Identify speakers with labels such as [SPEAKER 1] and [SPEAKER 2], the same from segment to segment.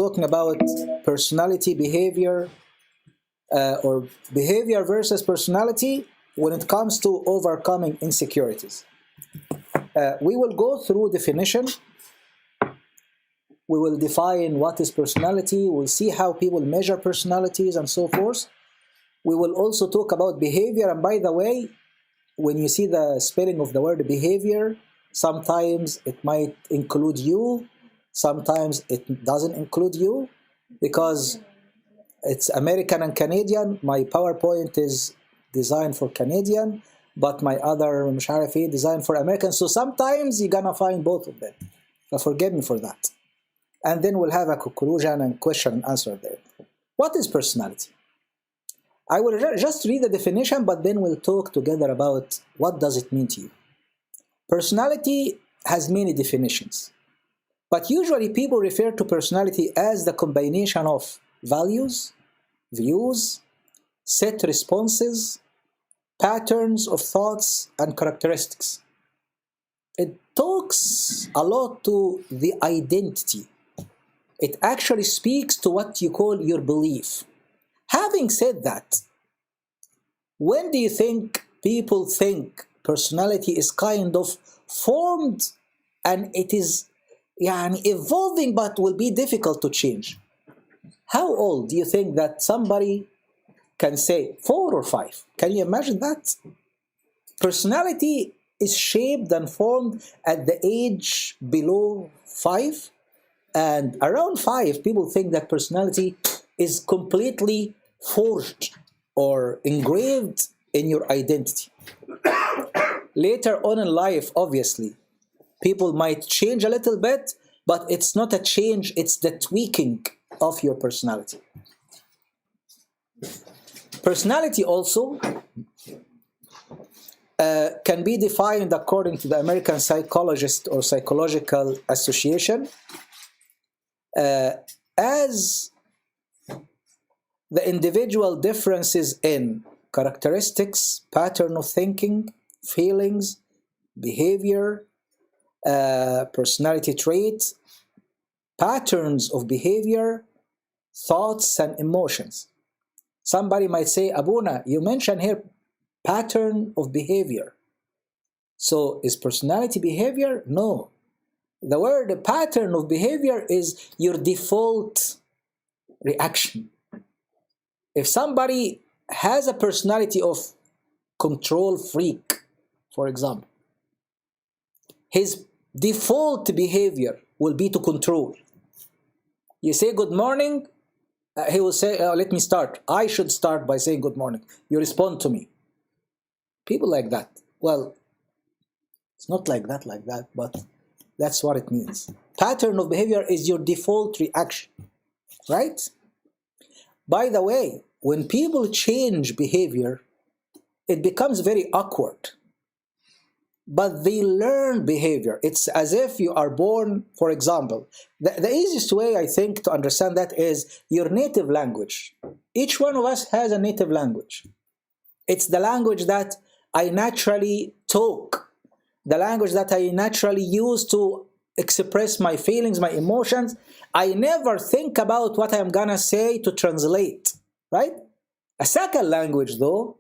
[SPEAKER 1] talking about personality, behavior, or behavior versus personality when it comes to overcoming insecurities. We will go through definition. We will define what is personality. We'll see how people measure personalities and so forth. We will also talk about behavior. And by the way, when you see the spelling of the word behavior, sometimes it might include you, sometimes it doesn't include you, because it's American and Canadian. My PowerPoint is designed for Canadian, but my other مش عارف ايه designed for American. So sometimes you're gonna find both of them. So forgive me for that. And then we'll have a conclusion and question and answer there. What is personality? I will just read the definition, but then we'll talk together about what does it mean to you. Personality has many definitions, but usually people refer to personality as the combination of values, views, set responses, patterns of thoughts, and characteristics. It talks a lot to the identity. It actually speaks to what you call your belief. Having said that, when do you think people think personality is kind of formed and it is evolving but will be difficult to change? How old do you think that somebody can say? 4 or 5? Can you imagine that? Personality is shaped and formed at the age below 5, and around 5 people think that personality is completely forged or engraved in your identity. Later on in life, obviously, people might change a little bit, but it's not a change, it's the tweaking of your personality. Personality also can be defined according to the American Psychologist or Psychological Association as the individual differences in characteristics, pattern of thinking, feelings, behavior, personality traits, patterns of behavior, thoughts, and emotions. Somebody might say, Abuna, you mentioned here pattern of behavior. So is personality behavior? No. The word pattern of behavior is your default reaction. If somebody has a personality of control freak, for example, his default behavior will be to control. You say good morning, he will say, let me start. I should start by saying good morning. You respond to me. People like that. Well, it's not like that, but that's what it means. Pattern of behavior is your default reaction, right? By the way, when people change behavior, it becomes very awkward. But they learn behavior. It's as if you are born, for example. The easiest way, I think, to understand that is your native language. Each one of us has a native language. It's the language that I naturally talk, the language that I naturally use to express my feelings, my emotions. I never think about what I'm gonna say to translate, right? A second language, though,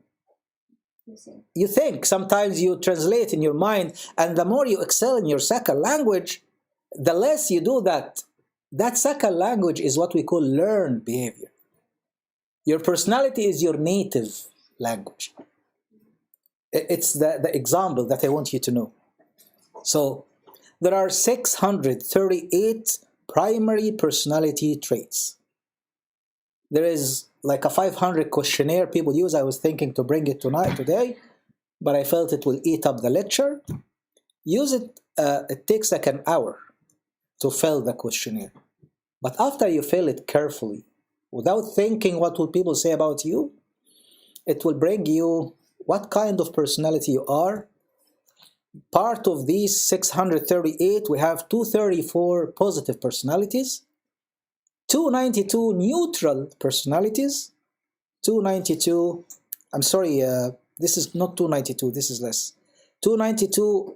[SPEAKER 1] you think. Sometimes you translate in your mind, and the more you excel in your second language, the less you do that. That second language is what we call learned behavior. Your personality is your native language. It's the example that I want you to know. So there are 638 primary personality traits. There is like a 500 questionnaire people use. I was thinking to bring it today, but I felt it will eat up the lecture. Use it. It takes like an hour to fill the questionnaire. But after you fill it carefully, without thinking what will people say about you, it will bring you what kind of personality you are. Part of these 638, we have 234 positive personalities, 292 neutral personalities, 292, I'm sorry, this is not 292, this is less, 292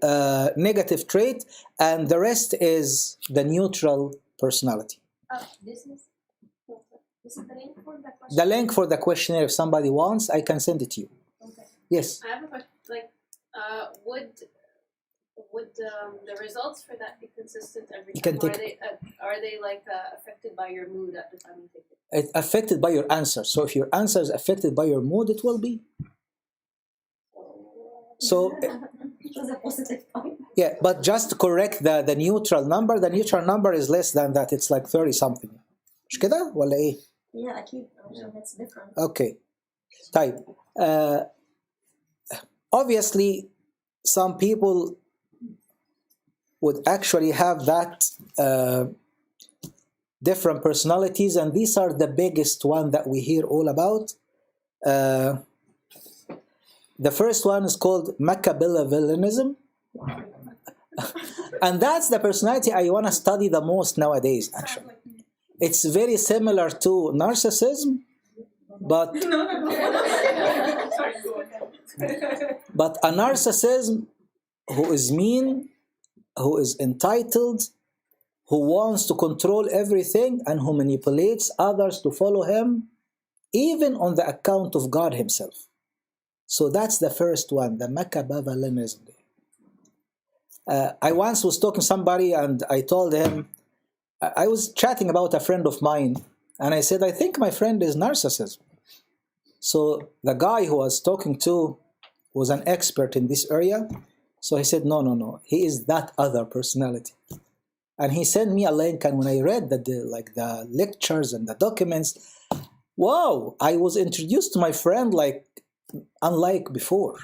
[SPEAKER 1] negative trait, and the rest is the neutral personality.
[SPEAKER 2] This is the link for the question.
[SPEAKER 1] The link for the questionnaire, if somebody wants, I can send it to you.
[SPEAKER 2] Okay.
[SPEAKER 1] Yes.
[SPEAKER 2] I have a question. Like, would the results for that be consistent every time? Are they like affected by your mood at the time you take it?
[SPEAKER 1] It's affected by your answer. So if your answer is affected by your mood, it will be. So
[SPEAKER 3] it was a positive point.
[SPEAKER 1] yeah, but just to correct the neutral number. The neutral number is less than that. It's like 30 something. مش كده ولا ايه؟
[SPEAKER 3] Yeah, أكيد. That's different.
[SPEAKER 1] Okay. طيب. Obviously, some people would actually have that different personalities, and these are the biggest one that we hear all about. The first one is called Machiavellianism. And that's the personality I want to study the most nowadays, actually. It's very similar to narcissism, but a narcissism who is mean, who is entitled, who wants to control everything, and who manipulates others to follow him, even on the account of God himself. So that's the first one, the Machiavellianism. I once was talking to somebody and I told him, I was chatting about a friend of mine, and I said, I think my friend is narcissism. So the guy who I was talking to was an expert in this area. So he said, no, he is that other personality. And he sent me a link, and when I read the lectures and the documents, wow, I was introduced to my friend like unlike before.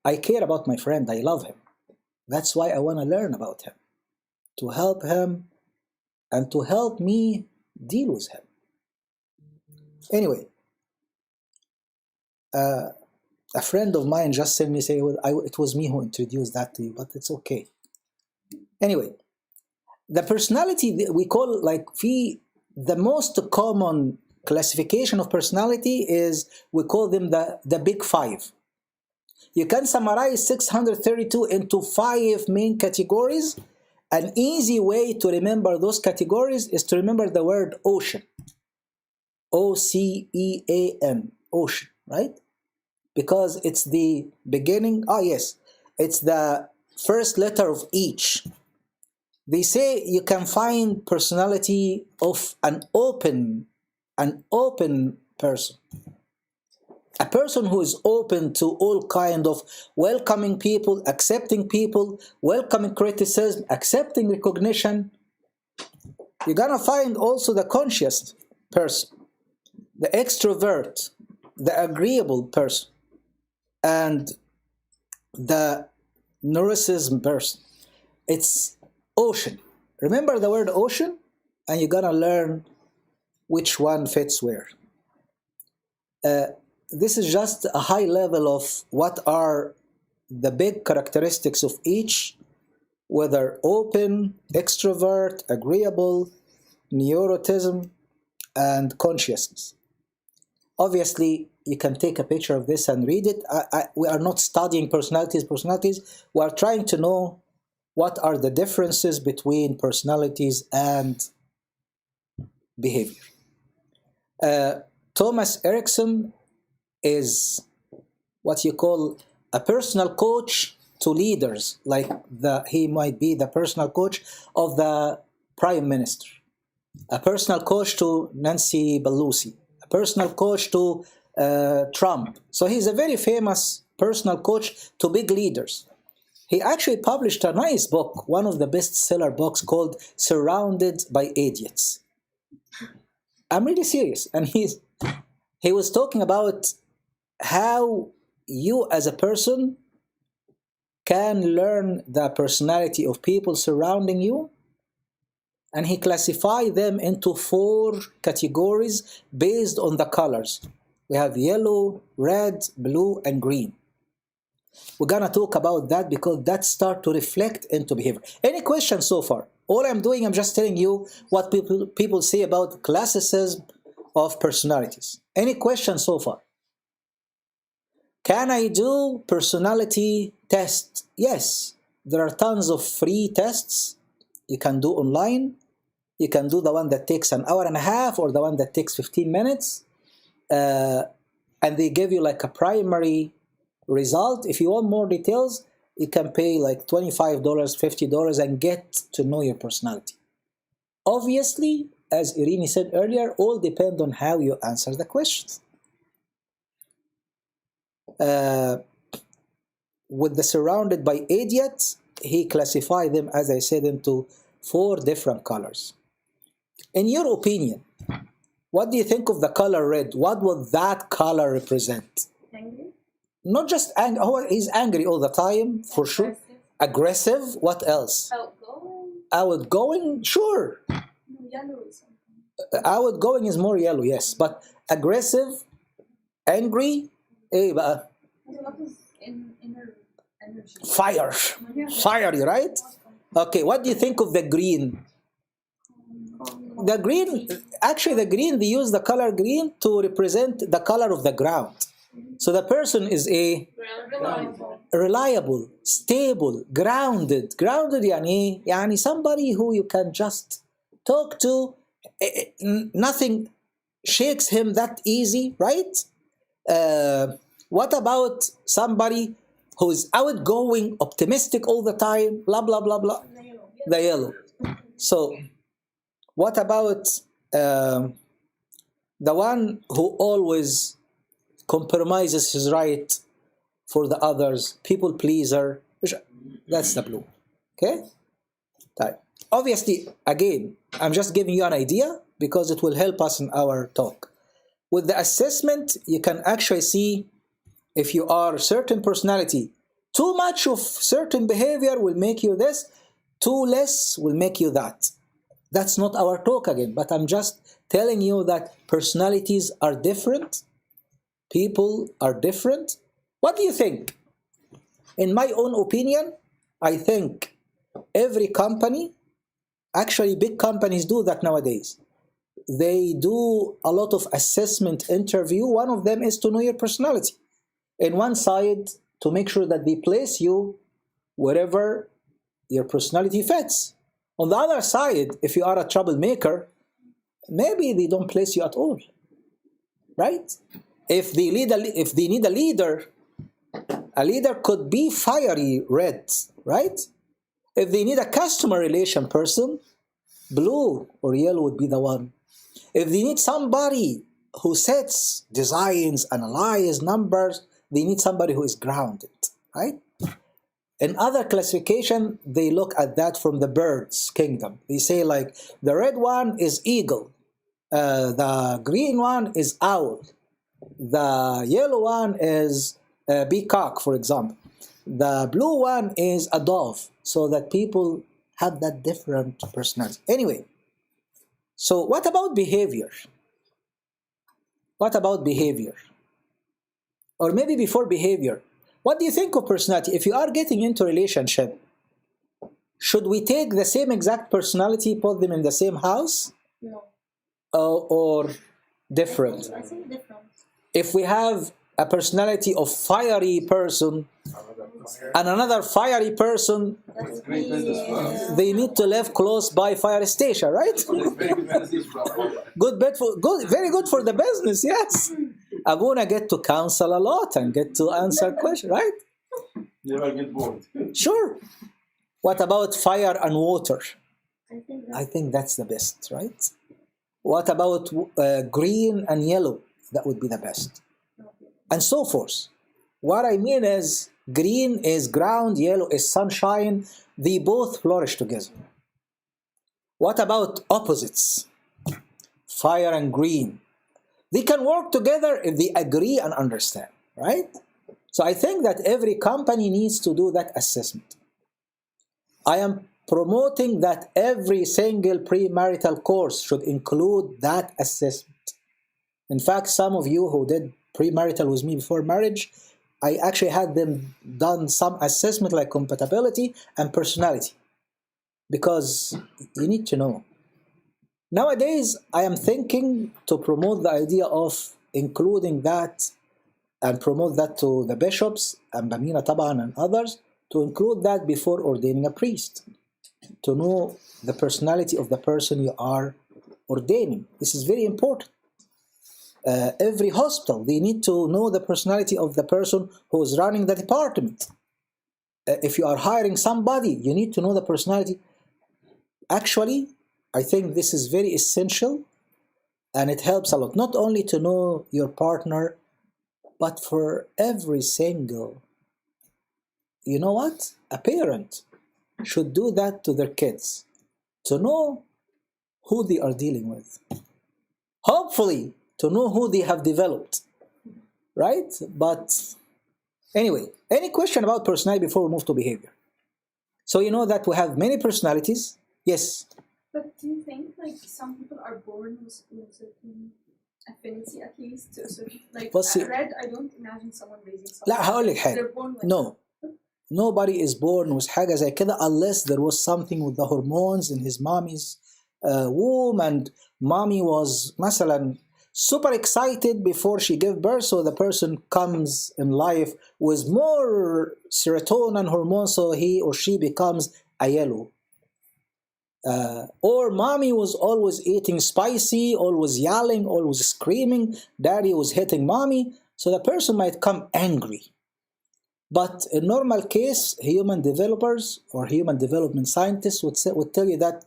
[SPEAKER 1] I care about my friend, I love him. That's why I want to learn about him, to help him and to help me deal with him. Anyway, a friend of mine just sent me saying, it was me who introduced that to you, but it's okay. Anyway, the personality we call the most common classification of personality is, we call them the big five. You can summarize 632 into 5 main categories. An easy way to remember those categories is to remember the word ocean. O-C-E-A-N, ocean, right? Because it's the beginning, it's the first letter of each. They say you can find personality of an open person. A person who is open to all kind of welcoming people, accepting people, welcoming criticism, accepting recognition. You're gonna find also the conscious person, the extrovert, the agreeable person, and the neuroticism person. It's ocean. Remember the word ocean, and you're gonna learn which one fits where. This is just a high level of what are the big characteristics of each, whether open, extrovert, agreeable, neuroticism, and consciousness. Obviously, you can take a picture of this and read it. We are not studying personalities. We are trying to know what are the differences between personalities and behavior. Thomas Erickson is what you call a personal coach to leaders, he might be the personal coach of the Prime Minister, a personal coach to Nancy Pelosi, a personal coach to Trump. So he's a very famous personal coach to big leaders. He actually published a nice book, one of the bestseller books called Surrounded by Idiots. I'm really serious. And he was talking about how you as a person can learn the personality of people surrounding you, and he classified them into 4 categories based on the colors. We have yellow, red, blue, and green. We're gonna talk about that because that starts to reflect into behavior. Any questions so far? All I'm doing, I'm just telling you what people say about classicism of personalities. Any questions so far? Can I do personality tests? Yes, there are tons of free tests you can do online. You can do the one that takes an hour and a half or the one that takes 15 minutes. And they give you like a primary result. If you want more details, you can pay like $25, $50 and get to know your personality. Obviously, as Irini said earlier, all depend on how you answer the questions. With the surrounded by idiots, he classified them, as I said, into 4 different colors. In your opinion, what do you think of the color red? What would that color represent?
[SPEAKER 3] Angry?
[SPEAKER 1] Not just angry. Oh, he's angry all the time, for sure. Aggressive. What else?
[SPEAKER 2] Outgoing.
[SPEAKER 1] Outgoing, sure.
[SPEAKER 3] Yellow is something.
[SPEAKER 1] Outgoing is more yellow, yes. But aggressive, angry,
[SPEAKER 3] What is inner energy?
[SPEAKER 1] fire. Fiery, right? Okay, what do you think of the green? The green, actually the green, they use the color green to represent the color of the ground. So the person is a reliable, stable, grounded. Grounded يعني somebody who you can just talk to. Nothing shakes him that easy, right? What about somebody who's outgoing, optimistic all the time, blah, blah, blah, blah? The yellow. So what about the one who always compromises his right for the others, people pleaser? That's the blue. Okay? Obviously, again, I'm just giving you an idea because it will help us in our talk. With the assessment, you can actually see if you are a certain personality. Too much of certain behavior will make you this, too less will make you that. That's not our talk again, but I'm just telling you that personalities are different. People are different. What do you think? In my own opinion, I think every company, actually big companies do that nowadays. They do a lot of assessment interview. One of them is to know your personality. In one side, to make sure that they place you wherever your personality fits. On the other side, if you are a troublemaker, maybe they don't place you at all, right? If they need a leader could be fiery red, right? If they need a customer relation person, blue or yellow would be the one. If they need somebody who sets designs, analyzes numbers, they need somebody who is grounded, right? In other classification, they look at that from the birds kingdom. They say like the red one is eagle, the green one is owl, the yellow one is peacock, for example. The blue one is a dove, so that people have that different personality. Anyway, so what about behavior? What about behavior? Or maybe before behavior, what do you think of personality? If you are getting into a relationship, should we take the same exact personality, put them in the same house?
[SPEAKER 3] No.
[SPEAKER 1] Or different?
[SPEAKER 3] I think different.
[SPEAKER 1] If we have a personality of fiery person and another fiery person,
[SPEAKER 3] That's the
[SPEAKER 1] they need to live close by fire station, right? Very good for the business, yes. Abuna get to counsel a lot and get to answer questions, right?
[SPEAKER 4] Never get bored.
[SPEAKER 1] Sure. What about fire and water?
[SPEAKER 3] I
[SPEAKER 1] I think that's the best, right? What about green and yellow? That would be the best. And so forth. What I mean is, green is ground, yellow is sunshine. They both flourish together. What about opposites? Fire and green. They can work together if they agree and understand, right? So I think that every company needs to do that assessment. I am promoting that every single premarital course should include that assessment. In fact, some of you who did premarital with me before marriage, I actually had them done some assessment like compatibility and personality, because you need to know. Nowadays, I am thinking to promote the idea of including that and promote that to the bishops and Bamina Taban and others, to include that before ordaining a priest. to know the personality of the person you are ordaining. This is very important. Every hospital, they need to know the personality of the person who is running the department. If you are hiring somebody, you need to know the personality. Actually, I think this is very essential, and it helps a lot, not only to know your partner, but for every single, you know what? A parent should do that to their kids, to know who they are dealing with. Hopefully, to know who they have developed, right? But anyway, any question about personality before we move to behavior? So you know that we have many personalities. Yes.
[SPEAKER 3] But do you think like some people are born with a certain affinity at least to a certain like I don't imagine someone raising someone.
[SPEAKER 1] لا هقول لك حاجة.
[SPEAKER 3] They're born like
[SPEAKER 1] No. Nobody is born with حاجة زي كده unless there was something with the hormones in his mommy's womb, and mommy was مثلا super excited before she gave birth, so the person comes in life with more serotonin hormone, so he or she becomes a yellow. Or mommy was always eating spicy, always yelling, always screaming, daddy was hitting mommy, so the person might come angry. But in normal case, human developers or human development scientists would tell you that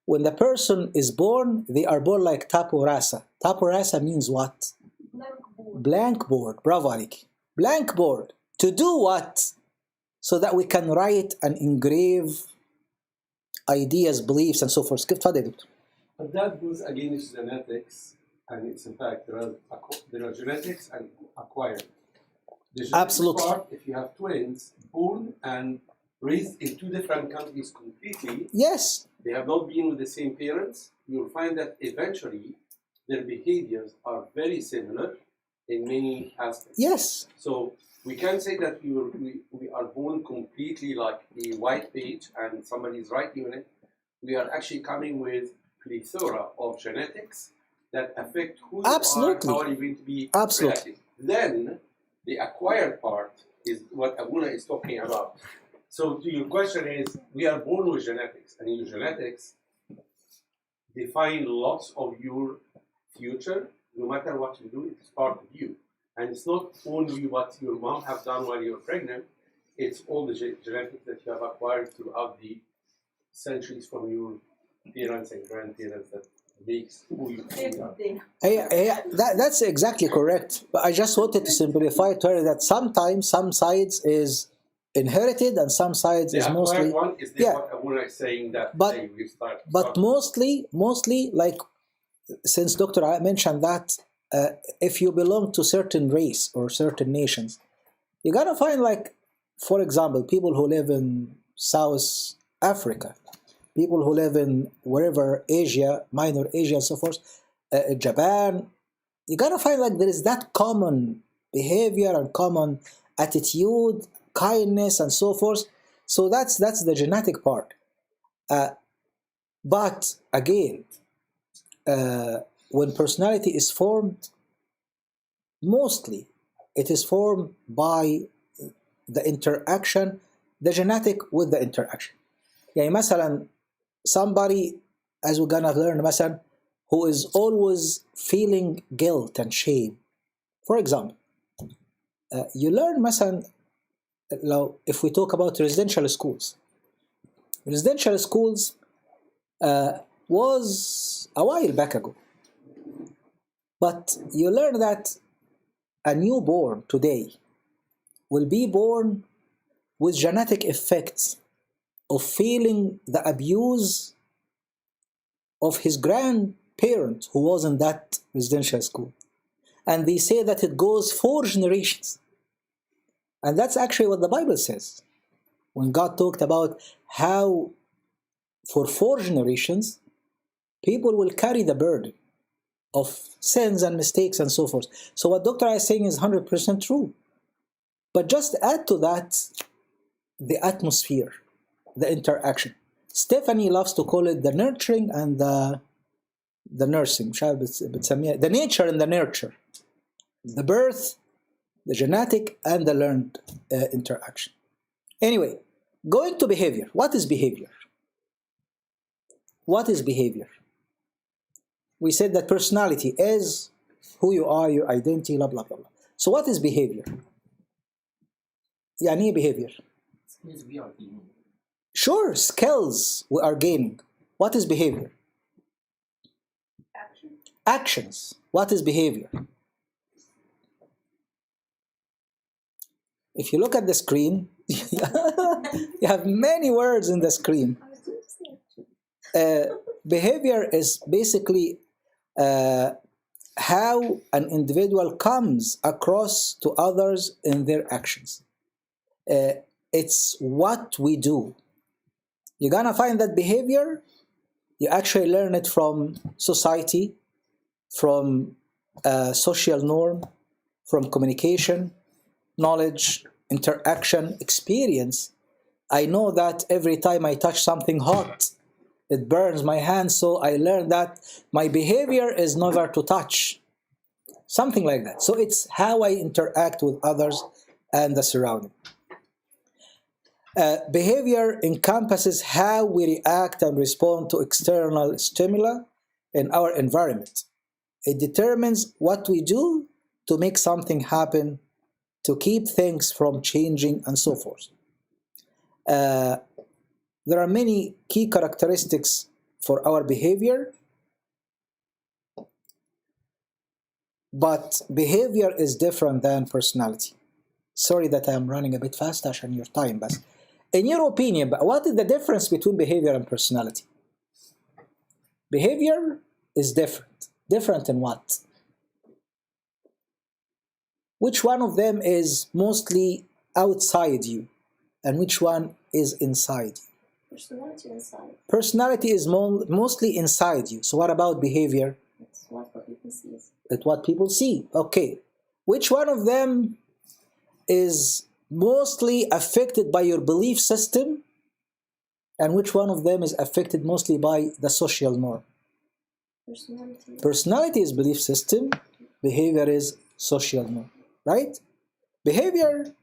[SPEAKER 1] when the person is born, they are born like tapu rasa. Tapu rasa means what?
[SPEAKER 3] Blackboard.
[SPEAKER 1] Blankboard. Bravo, Aliki. Blankboard. To do what? So that we can write and engrave ideas, beliefs, and so forth.
[SPEAKER 4] But that goes against genetics, and it's in fact there are genetics and acquired. The genetic
[SPEAKER 1] Absolutely.
[SPEAKER 4] part, if you have twins born and raised in two different countries completely,
[SPEAKER 1] yes,
[SPEAKER 4] they have not been with the same parents, you'll find that eventually their behaviors are very similar in many aspects.
[SPEAKER 1] Yes.
[SPEAKER 4] So we can't say that we are born completely like a white page and somebody's right unit. We are actually coming with plethora of genetics that affect who you
[SPEAKER 1] Absolutely.
[SPEAKER 4] are, how are you going to be
[SPEAKER 1] Absolutely.
[SPEAKER 4] reacting. Then the acquired part is what Abuna is talking about. So to your question is, we are born with genetics, and your genetics define lots of your future. No matter what you do, it's part of you. And it's not only what your mom have done while you're pregnant, it's all the genetics that you have acquired throughout the centuries from your parents and grandparents that makes who you are.
[SPEAKER 1] That's exactly correct. But I just wanted to simplify to her that sometimes some sides is inherited and some sides is mostly
[SPEAKER 4] one is this what Abuna is saying that we start.
[SPEAKER 1] But mostly like since Dr. I mentioned that if you belong to certain race or certain nations, you're gonna find like, for example, people who live in South Africa, people who live in wherever Asia, minor Asia and so forth, Japan, you're gonna find like there is that common behavior and common attitude, kindness and so forth. So that's the genetic part. But again, when personality is formed, mostly it is formed by the interaction, the genetic with the interaction. يعني مثلا somebody, as we're gonna learn مثلا, who is always feeling guilt and shame. For example, you learn مثلا, if we talk about residential schools was a while back ago. But you learn that a newborn today will be born with genetic effects of feeling the abuse of his grandparent who was in that residential school. And they say that it goes 4 generations. And that's actually what the Bible says. When God talked about how for 4 generations, people will carry the burden of sins and mistakes and so forth. So what Dr. I is saying is 100% true. But just add to that the atmosphere, the interaction. Stephanie loves to call it the nurturing and the nursing. The nature and the nurture. The birth, the genetic, and the learned interaction. Anyway, going to behavior. What is behavior? what is behavior? We said that personality is who you are, your identity, blah, blah, blah, blah. So what is behavior? يعني إيه behavior? Sure, skills we are gaining. What is behavior? Actions. What is behavior? If you look at the screen, you have many words in the screen. Behavior is basically how an individual comes across to others in their actions. It's what we do. You're gonna find that behavior, you actually learn it from society, from social norm, from communication, knowledge, interaction, experience. I know that every time I touch something hot, it burns my hand, so I learned that my behavior is never to touch. Something like that. So it's how I interact with others and the surrounding. Behavior encompasses how we react and respond to external stimuli in our environment. It determines what we do to make something happen, to keep things from changing, and so forth. There are many key characteristics for our behavior, but behavior is different than personality. Sorry that I'm running a bit fast عشان your time, but in your opinion, what is the difference between behavior and personality? Behavior is different. Different in what? Which one of them is mostly outside you, and which one is inside you?
[SPEAKER 3] Personality inside.
[SPEAKER 1] Personality is mostly inside you. So what about behavior?
[SPEAKER 3] It's what people see.
[SPEAKER 1] It's what people see. Okay. Which one of them is mostly affected by your belief system, and which one of them is affected mostly by the social norm?
[SPEAKER 3] Personality.
[SPEAKER 1] Personality is belief system. Behavior is social norm. Right? Behavior,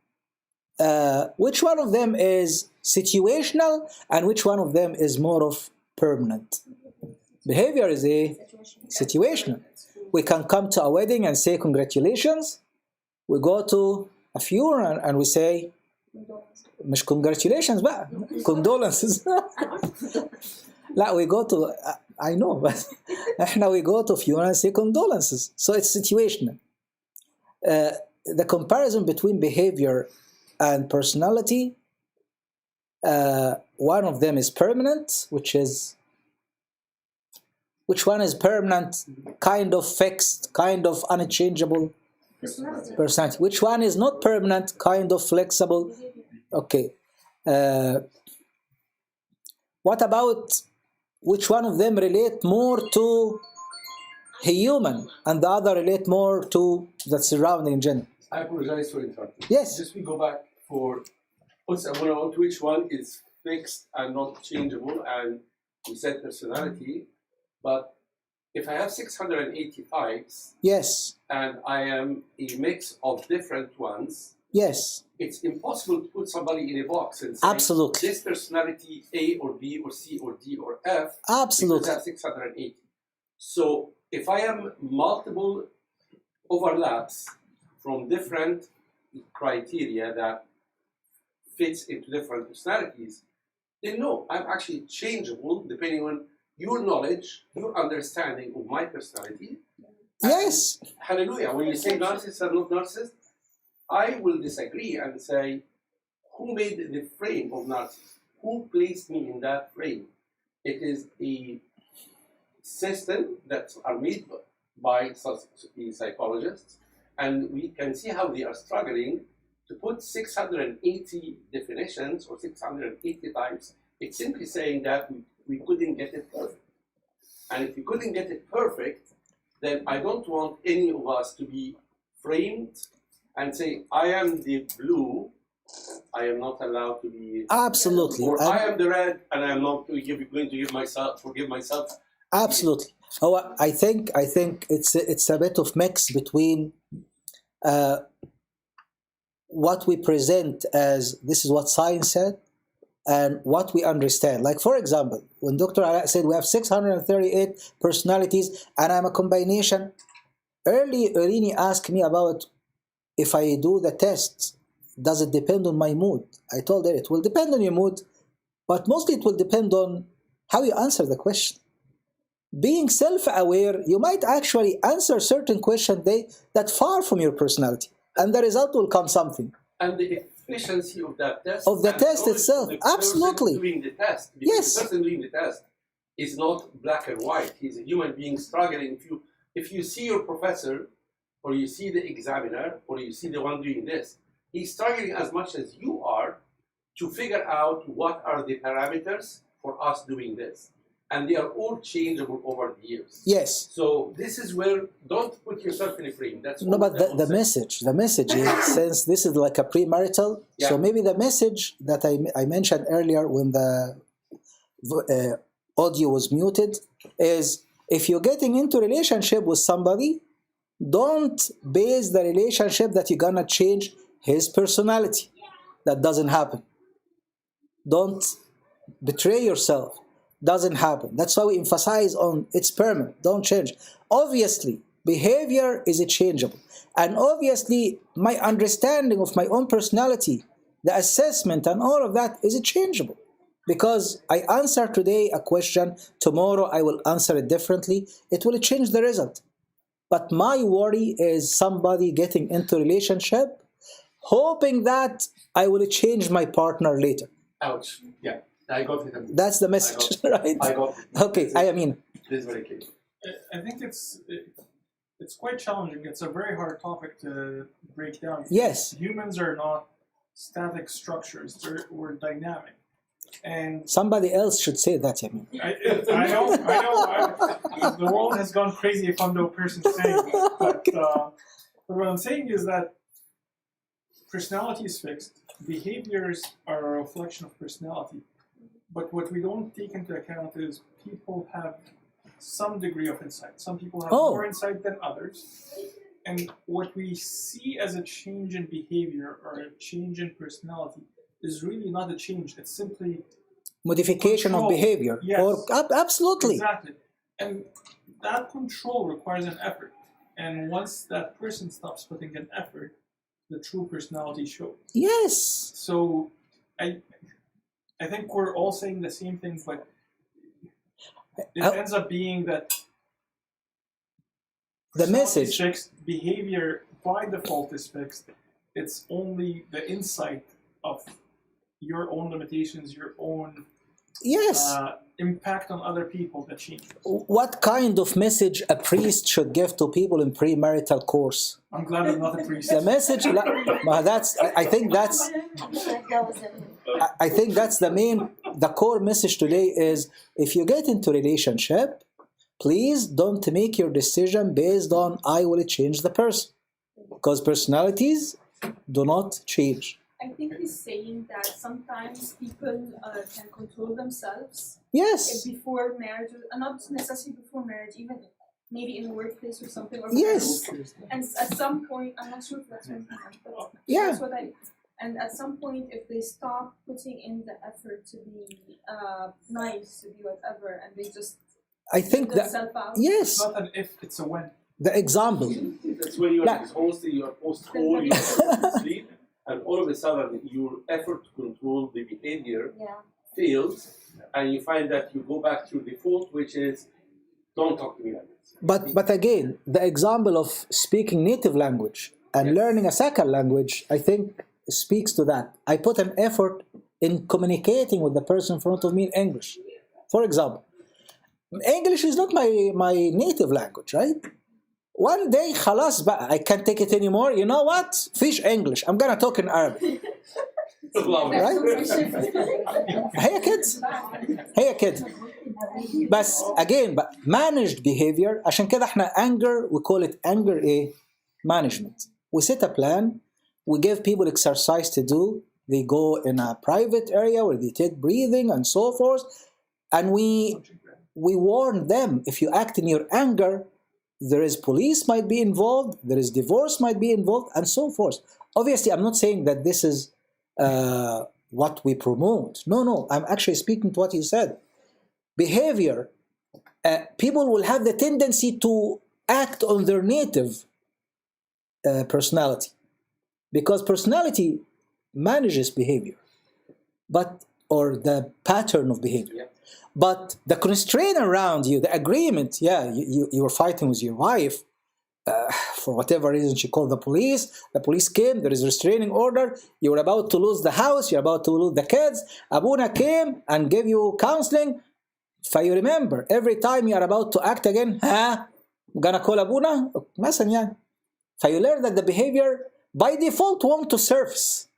[SPEAKER 1] which one of them is situational and which one of them is more of permanent? Behavior is a situational. We can come to a wedding and say congratulations. We go to a funeral and we say مش congratulations بقى condolences. لا, we go to I know, but احنا we go to funeral and say condolences. So it's situational. The comparison between behavior and personality, one of them is permanent, which one is permanent, kind of fixed, kind of unchangeable? Personality. Which one is not permanent, kind of flexible? Okay. What about which one of them relate more to human and the other relate more to the surrounding general?
[SPEAKER 4] I apologize for interrupting.
[SPEAKER 1] Yes.
[SPEAKER 4] Just we go back for which one is fixed and not changeable, and we said personality. But if I have 680 types,
[SPEAKER 1] yes,
[SPEAKER 4] and I am a mix of different ones,
[SPEAKER 1] yes,
[SPEAKER 4] it's impossible to put somebody in a box and say
[SPEAKER 1] absolutely
[SPEAKER 4] this personality A or B or C or D or F.
[SPEAKER 1] Absolutely.
[SPEAKER 4] Because I have 680. So if I have multiple overlaps from different criteria that fits into different personalities, then no, I'm actually changeable depending on your knowledge, your understanding of my personality.
[SPEAKER 1] Yes.
[SPEAKER 4] And hallelujah. When you say narcissist or not narcissist, I will disagree and say, who made the frame of narcissist? Who placed me in that frame? It is a system that are made by psychologists, and we can see how they are struggling to put 680 definitions or 680 types. It's simply saying that we couldn't get it perfect. And if we couldn't get it perfect, then I don't want any of us to be framed and say, I am the blue, I am not allowed to be...
[SPEAKER 1] Absolutely.
[SPEAKER 4] Or I am the red, and I am not going to forgive myself.
[SPEAKER 1] Absolutely. Oh, I think it's a bit of mix between what we present as this is what science said, and what we understand. Like, for example, when Dr. Ala said we have 638 personalities and I'm a combination, early Irini asked me about if I do the tests, does it depend on my mood? I told her it will depend on your mood, but mostly it will depend on how you answer the question. Being self-aware, you might actually answer certain questions that far from your personality, and the result will come something.
[SPEAKER 4] And the efficiency of that test.
[SPEAKER 1] Of the test itself,
[SPEAKER 4] the
[SPEAKER 1] absolutely.
[SPEAKER 4] Person doing the test. Because
[SPEAKER 1] Yes.
[SPEAKER 4] the person doing the test is not black and white. He's a human being struggling. If you see your professor, or you see the examiner, or you see the one doing this, he's struggling as much as you are to figure out what are the parameters for us doing this. And they are all changeable over the years.
[SPEAKER 1] Yes.
[SPEAKER 4] So this is where, don't put yourself in a frame. That's
[SPEAKER 1] No, but the message is, since this is like a premarital, so maybe the message that I mentioned earlier when the audio was muted is, if you're getting into a relationship with somebody, don't base the relationship that you're gonna change his personality. That doesn't happen. Don't betray yourself. Doesn't happen. That's why we emphasize on it's permanent. Don't change. Obviously, behavior is changeable. And obviously, my understanding of my own personality, the assessment and all of that is changeable. Because I answer today a question, tomorrow I will answer it differently. It will change the result. But my worry is somebody getting into a relationship, hoping that I will change my partner later.
[SPEAKER 4] Ouch. Yeah. I got it.
[SPEAKER 1] That's the message, right?
[SPEAKER 4] I got it.
[SPEAKER 1] Okay, I mean.
[SPEAKER 4] This is very clear.
[SPEAKER 5] I think it's quite challenging. It's a very hard topic to break down.
[SPEAKER 1] Yes.
[SPEAKER 5] Humans are not static structures. We're dynamic. And
[SPEAKER 1] somebody else should say that, I mean.
[SPEAKER 5] I know. The world has gone crazy if I'm the person saying it. But what I'm saying is that personality is fixed. Behaviors are a reflection of personality. But what we don't take into account is people have some degree of insight. Some people have more insight than others. And what we see as a change in behavior or a change in personality is really not a change. It's simply
[SPEAKER 1] modification
[SPEAKER 5] control.
[SPEAKER 1] Of behavior.
[SPEAKER 5] Yes.
[SPEAKER 1] Or absolutely.
[SPEAKER 5] Exactly. And that control requires an effort. And once that person stops putting an effort, the true personality shows.
[SPEAKER 1] Yes.
[SPEAKER 5] So I think we're all saying the same things, but it ends up being that
[SPEAKER 1] the message
[SPEAKER 5] is fixed, behavior by default is fixed. It's only the insight of your own limitations, your own impact on other people that changes.
[SPEAKER 1] What kind of message a priest should give to people in premarital course?
[SPEAKER 5] I'm glad I'm not a priest.
[SPEAKER 1] The message, I think that's the core message today is, if you get into relationship, please don't make your decision based on I will change the person, because personalities do not change.
[SPEAKER 3] I think he's saying that sometimes people can control themselves.
[SPEAKER 1] Yes.
[SPEAKER 3] Before marriage, not necessarily before marriage, even maybe in a workplace or something. Or
[SPEAKER 1] yes.
[SPEAKER 3] And at some point, I'm not sure if that's what but that's what and at some point, if they stop putting in the effort to be nice, to be whatever, and they just
[SPEAKER 1] I think that
[SPEAKER 3] out.
[SPEAKER 1] Yes.
[SPEAKER 5] It's not an if, it's a when.
[SPEAKER 1] The example.
[SPEAKER 4] That's when you are exhausted, you are post-cold, you are asleep. And all of a sudden, your effort to control the behavior fails, and you find that you go back to default, which is, don't talk to me like this.
[SPEAKER 1] But again, the example of speaking native language and learning a second language, I think, speaks to that. I put an effort in communicating with the person in front of me in English. For example, English is not my native language, right? One day, خلاص بقى, I can't take it anymore. You know what? Fish English. I'm gonna talk in Arabic. Right? هي كده. But again, but managed behavior. عشان كده احنا anger, we call it anger management. We set a plan. We give people exercise to do. They go in a private area where they take breathing and so forth. And we warn them, if you act in your anger, there is police might be involved, there is divorce might be involved, and so forth. Obviously, I'm not saying that this is what we promote. No, I'm actually speaking to what you said. Behavior, people will have the tendency to act on their native personality, because personality manages behavior, or the pattern of behavior.
[SPEAKER 4] Yeah.
[SPEAKER 1] But the constraint around you, the agreement, you were fighting with your wife, for whatever reason she called the police came, there is a restraining order, you were about to lose the house, you're about to lose the kids, Abuna came and gave you counseling, you remember, every time you're about to act again, I'm gonna call Abuna, مثلا يعني. You learn that the behavior by default want to surface.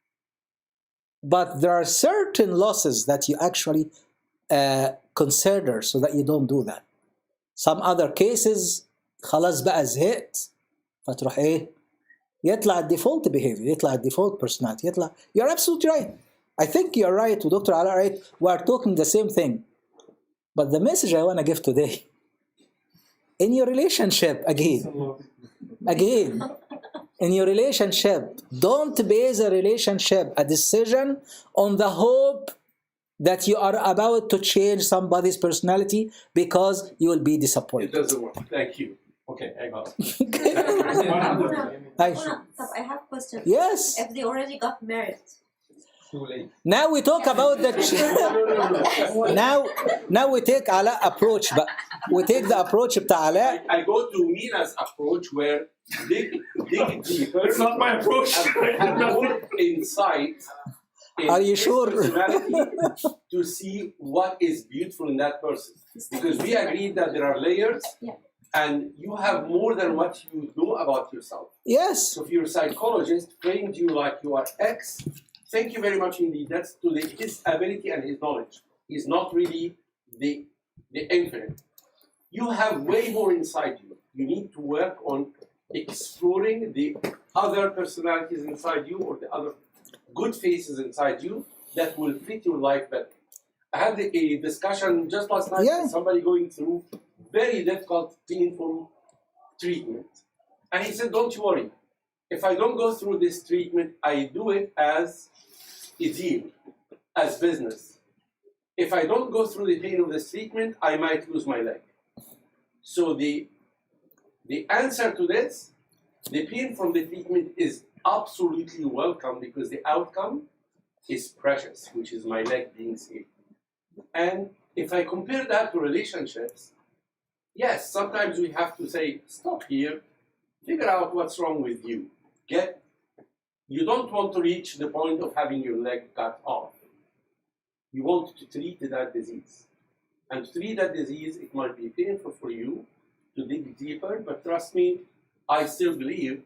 [SPEAKER 1] But there are certain losses that you actually consider so that you don't do that. Some other cases خلاص بقى زهقت فتروح يطلع الديفولت behavior، يطلع الديفولت personality، يطلع. You're absolutely right. I think you're right, Dr. Ala right. We are talking the same thing. But the message I want to give today, in your relationship, again, in your relationship, don't base a relationship, a decision, on the hope that you are about to change somebody's personality, because you will be disappointed.
[SPEAKER 4] It doesn't work. Thank you. Okay, I got it.
[SPEAKER 6] I have a question.
[SPEAKER 1] Yes.
[SPEAKER 6] If they already got married.
[SPEAKER 4] Too late.
[SPEAKER 1] Now we talk about the now we take Ala approach, but we take the approach بتاع Ala.
[SPEAKER 4] I go to Mina's approach where dig deeper.
[SPEAKER 5] It's not my approach.
[SPEAKER 4] And more insight.
[SPEAKER 1] Are you sure?
[SPEAKER 4] To see what is beautiful in that person. Because we agreed that there are layers, and you have more than what you know about yourself.
[SPEAKER 1] Yes.
[SPEAKER 4] So if your psychologist trained you like you are X, thank you very much indeed. That's to his ability and his knowledge. He's not really the infinite. You have way more inside you. You need to work on exploring the other personalities inside you, or the other good faces inside you that will fit your life better. I had a discussion just last night with somebody going through very difficult, painful treatment. And he said, don't worry. If I don't go through this treatment, I do it as a deal, as business. If I don't go through the pain of this treatment, I might lose my leg. So the answer to this, the pain from the treatment is absolutely welcome, because the outcome is precious, which is my leg being saved. And if I compare that to relationships, yes, sometimes we have to say, stop here, figure out what's wrong with you. You don't want to reach the point of having your leg cut off. You want to treat that disease. And to treat that disease, it might be painful for you to dig deeper, but trust me, I still believe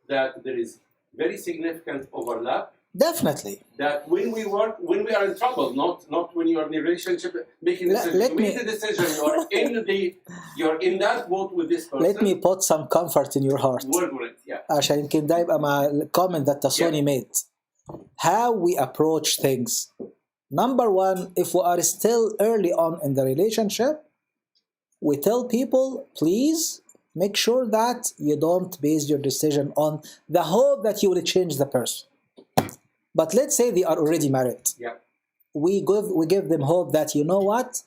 [SPEAKER 4] that there is very significant overlap.
[SPEAKER 1] Definitely.
[SPEAKER 4] That when we are in trouble, not when you are in a relationship making a decision. You make the decision, you're in that boat with this person.
[SPEAKER 1] Let me put some comfort in your heart.
[SPEAKER 4] Work with it, yeah.
[SPEAKER 1] عشان يمكن ده يبقى مع الكومنت that Tasoni made. How we approach things. Number one, if we are still early on in the relationship, we tell people, please make sure that you don't base your decision on the hope that you will change the person. But let's say they are already married.
[SPEAKER 4] Yeah.
[SPEAKER 1] We give them hope that, you know what?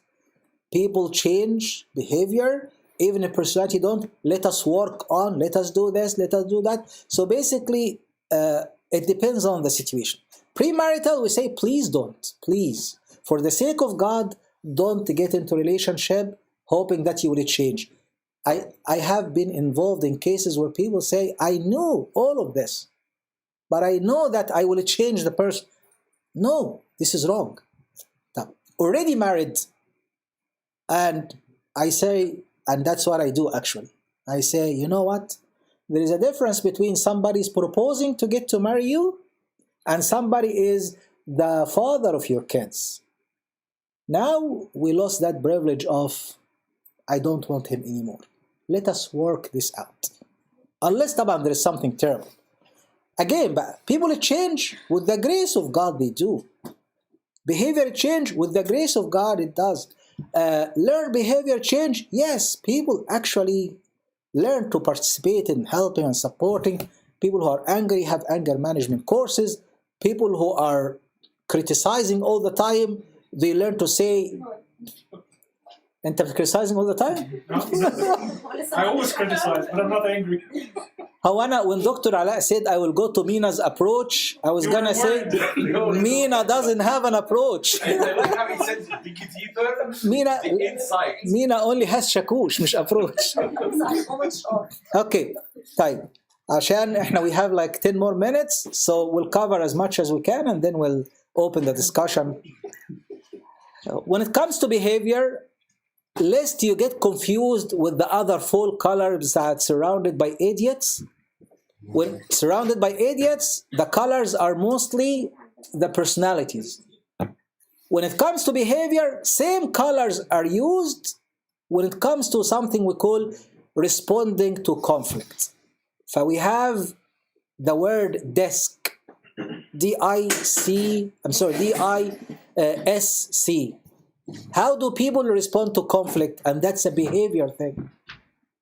[SPEAKER 1] People change behavior, even if personality don't. Let us work on, let us do this, let us do that. So basically, it depends on the situation. Premarital, we say, please don't. Please. For the sake of God, don't get into relationship hoping that you will change. I have been involved in cases where people say, I knew all of this, but I know that I will change the person. No, this is wrong. Already married, and I say, and that's what I do actually. I say, you know what? There is a difference between somebody's proposing to get to marry you and somebody is the father of your kids. Now we lost that privilege of, I don't want him anymore. Let us work this out. Unless there is something terrible. Again, but people change with the grace of God, they do. Behavior change with the grace of God, it does. Learn behavior change, yes, people actually learn to participate in helping and supporting. People who are angry have anger management courses. People who are criticizing all the time, they learn to say, أنت criticizing all the time?
[SPEAKER 5] I always criticize, but I'm not angry.
[SPEAKER 1] When Dr. Alaa said, I will go to Mina's approach, I was going to say, Mina doesn't have an approach.
[SPEAKER 4] I like how he said dig deeper,
[SPEAKER 1] Mina,
[SPEAKER 4] the insight.
[SPEAKER 1] Mina only has شاكوش مش approach. Okay, طيب. عشان احنا we have like 10 more minutes, so we'll cover as much as we can and then we'll open the discussion. When it comes to behavior, lest you get confused with the other full colors that surrounded by idiots. When surrounded by idiots, the colors are mostly the personalities. When it comes to behavior, same colors are used when it comes to something we call responding to conflict. So we have the word DISC, D-I-S-C. How do people respond to conflict? And that's a behavior thing.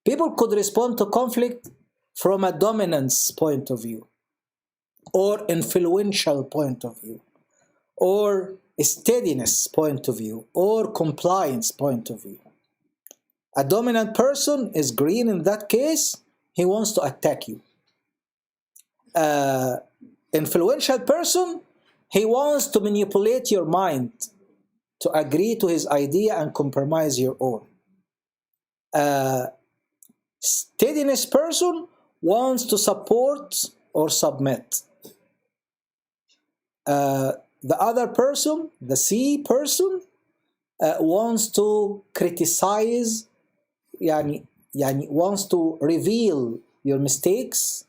[SPEAKER 1] People could respond to conflict from a dominance point of view, or influential point of view, or a steadiness point of view, or compliance point of view. A dominant person is green in that case. He wants to attack you. Influential person, he wants to manipulate your mind to agree to his idea and compromise your own. Steadiness person wants to support or submit. The other person, the C person, wants to criticize, wants to reveal your mistakes,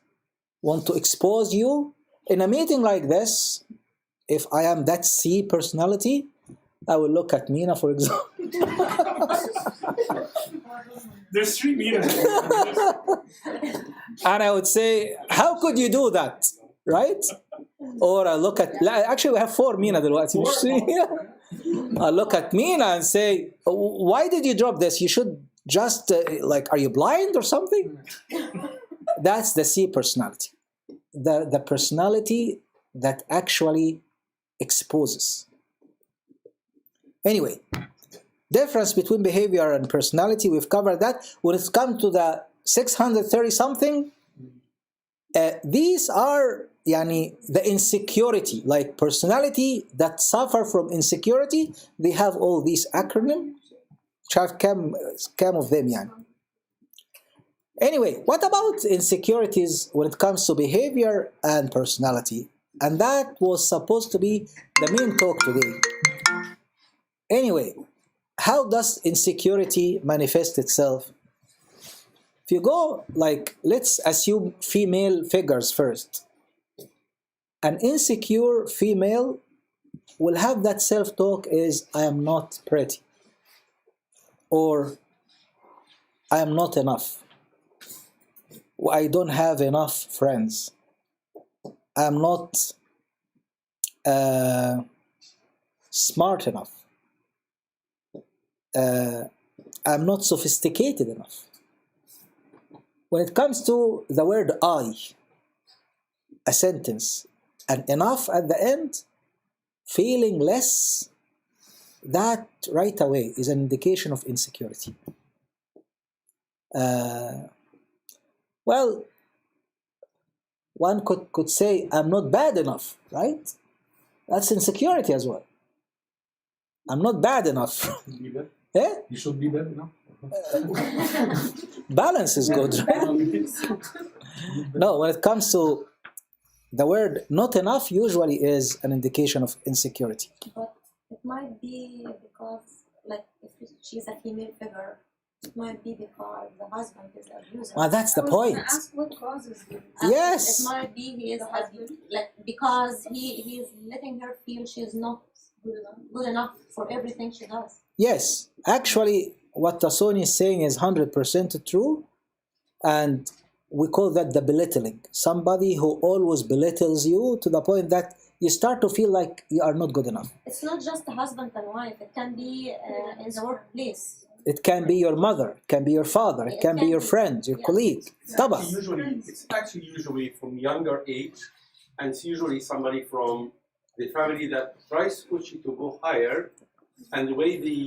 [SPEAKER 1] want to expose you. In a meeting like this, if I am that C personality, I will look at Mina, for example.
[SPEAKER 5] There's 3 Minas.
[SPEAKER 1] And I would say, how could you do that? Right? Or I look at, actually we have 4 Mina دلوقتي. I look at Mina and say, why did you drop this? You should just, are you blind or something? That's the C personality. The personality that actually exposes. Anyway, difference between behavior and personality, we've covered that. When it's come to the 630 something, these are the insecurity, like personality that suffer from insecurity. They have all these acronyms. Kam of them, Anyway, what about insecurities when it comes to behavior and personality? And that was supposed to be the main talk today. Anyway, how does insecurity manifest itself? If you go, let's assume female figures first. An insecure female will have that self-talk is, I am not pretty. Or, I am not enough. I don't have enough friends. I am not smart enough. I'm not sophisticated enough. When it comes to the word I, a sentence, and enough at the end, feeling less, that right away is an indication of insecurity. Well, one could say, I'm not bad enough, right? That's insecurity as well. I'm not bad enough. Yeah?
[SPEAKER 7] You should be bad enough.
[SPEAKER 1] Balance is good, right? No, when it comes to the word not enough, usually is an indication of insecurity.
[SPEAKER 6] But it might be because, if she's a female figure, it might be because the husband is abusive.
[SPEAKER 1] That's the point.
[SPEAKER 3] Ask what causes it.
[SPEAKER 1] Yes.
[SPEAKER 6] It might be he is because he's letting her feel she's not good enough for everything she does.
[SPEAKER 1] Yes. Actually, what Tasoni is saying is 100% true. And we call that the belittling. Somebody who always belittles you to the point that you start to feel like you are not good enough.
[SPEAKER 6] It's not just the husband and wife. It can be in the workplace.
[SPEAKER 1] It can be your mother, it can be your father, it can be your friend, your colleague.
[SPEAKER 4] It's actually usually from younger age, and it's usually somebody from the family that tries to push you to go higher, and the way they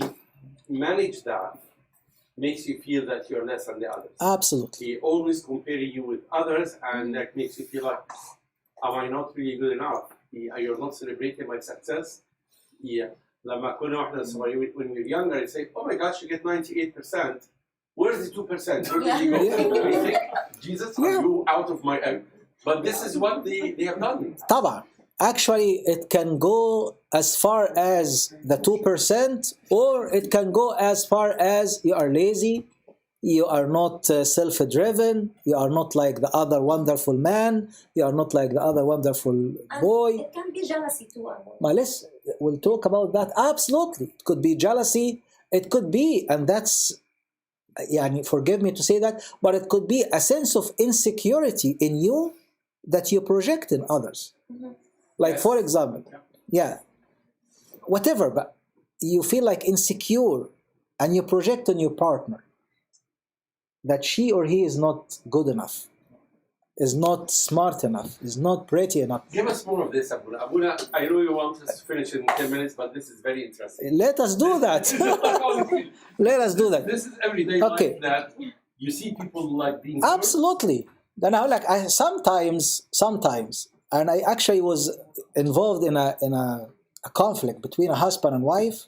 [SPEAKER 4] manage that makes you feel that you're less than the others.
[SPEAKER 1] Absolutely.
[SPEAKER 4] They always compare you with others, and that makes you feel like, am I not really good enough? You're not celebrating my success. Yeah. لما كنا واحنا صغيرين, when you're younger, you say, oh my gosh, you get 98%. Where's the 2%? Where did you go? You think, Jesus, are you out of my... But this is what they have done.
[SPEAKER 1] طبعا. Actually, it can go as far as the 2%, or it can go as far as you are lazy, you are not self-driven, you are not like the other wonderful man, you are not like the other wonderful boy.
[SPEAKER 6] And it can be jealousy too.
[SPEAKER 1] Let's, we'll talk about that. Absolutely. It could be jealousy, it could be, and that's, يعني, forgive me to say that, but it could be a sense of insecurity in you that you project in others.
[SPEAKER 6] Mm-hmm.
[SPEAKER 1] Like,
[SPEAKER 4] Yes.
[SPEAKER 1] for example, whatever, but you feel like insecure and you project on your partner that she or he is not good enough, is not smart enough, is not pretty enough.
[SPEAKER 4] Give us more of this, Abuna. Abuna, I know you want us to finish in 10 minutes, but this is very interesting.
[SPEAKER 1] Let us do that. Let us do that.
[SPEAKER 4] This is everyday
[SPEAKER 1] Okay.
[SPEAKER 4] life that you see people like being...
[SPEAKER 1] Absolutely. Then I sometimes, and I actually was involved in a conflict between a husband and wife.